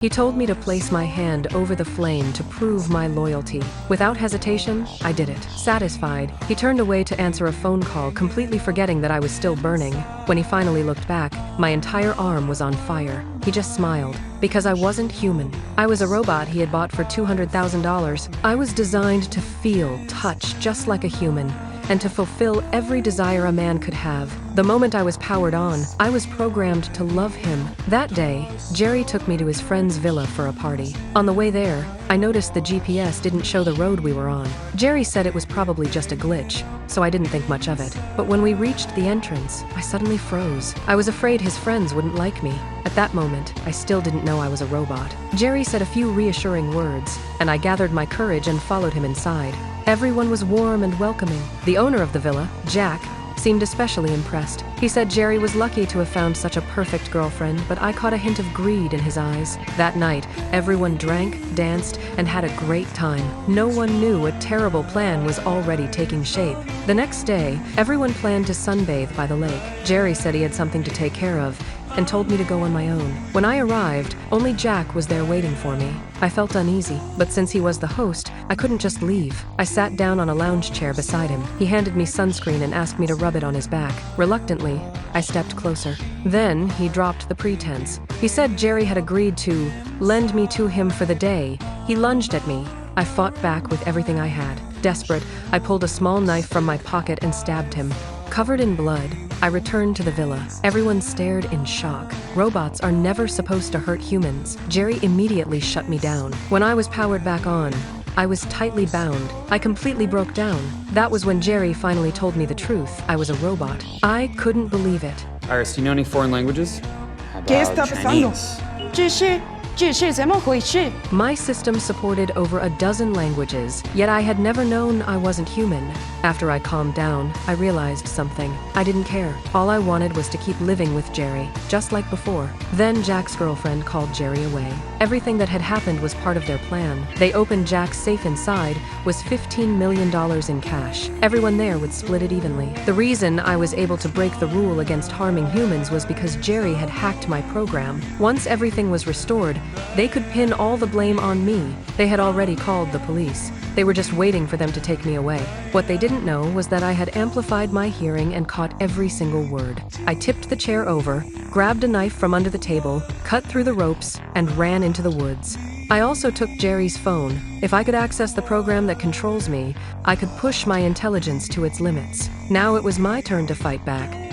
He told me to place my hand over the flame to prove my loyalty. Without hesitation, I did it. Satisfied, he turned away to answer a phone call, completely forgetting that I was still burning. When he finally looked back, my entire arm was on fire. He just smiled, because I wasn't human. I was a robot he had bought for $200,000. I was designed to feel, touch, just like a human, and to fulfill every desire a man could have. The moment I was powered on, I was programmed to love him. That day, Jerry took me to his friend's villa for a party. On the way there, I noticed the GPS didn't show the road we were on. Jerry said it was probably just a glitch, so I didn't think much of it. But when we reached the entrance, I suddenly froze. I was afraid his friends wouldn't like me. At that moment, I still didn't know I was a robot. Jerry said a few reassuring words, and I gathered my courage and followed him inside. Everyone was warm and welcoming. The owner of the villa, Jack, seemed especially impressed. He said Jerry was lucky to have found such a perfect girlfriend, but I caught a hint of greed in his eyes. That night, everyone drank, danced, and had a great time. No one knew a terrible plan was already taking shape. The next day, everyone planned to sunbathe by the lake. Jerry said he had something to take care of, and told me to go on my own. When I arrived, only Jack was there waiting for me. I felt uneasy, but since he was the host, I couldn't just leave. I sat down on a lounge chair beside him. He handed me sunscreen and asked me to rub it on his back. Reluctantly, I stepped closer. Then he dropped the pretense. He said Jerry had agreed to lend me to him for the day. He lunged at me. I fought back with everything I had. Desperate, I pulled a small knife from my pocket and stabbed him. Covered in blood, I returned to the villa. Everyone stared in shock. Robots are never supposed to hurt humans. Jerry immediately shut me down. When I was powered back on, I was tightly bound. I completely broke down. That was when Jerry finally told me the truth. I was a robot. I couldn't believe it. Iris, do you know any foreign languages? How ¿Qué about está pasando? Chinese? 怎么回事? My system supported over a dozen languages, yet I had never known I wasn't human. After I calmed down, I realized something. I didn't care. All I wanted was to keep living with Jerry, just like before. Then Jack's girlfriend called Jerry away. Everything that had happened was part of their plan. They opened Jack's safe. Inside was $15 million in cash. Everyone there would split it evenly. The reason I was able to break the rule against harming humans was because Jerry had hacked my program. Once everything was restored, they could pin all the blame on me. They had already called the police. They were just waiting for them to take me away. What they didn't know was that I had amplified my hearing and caught every single word. I tipped the chair over, grabbed a knife from under the table, cut through the ropes, and ran into the woods. I also took Jerry's phone. If I could access the program that controls me, I could push my intelligence to its limits. Now it was my turn to fight back.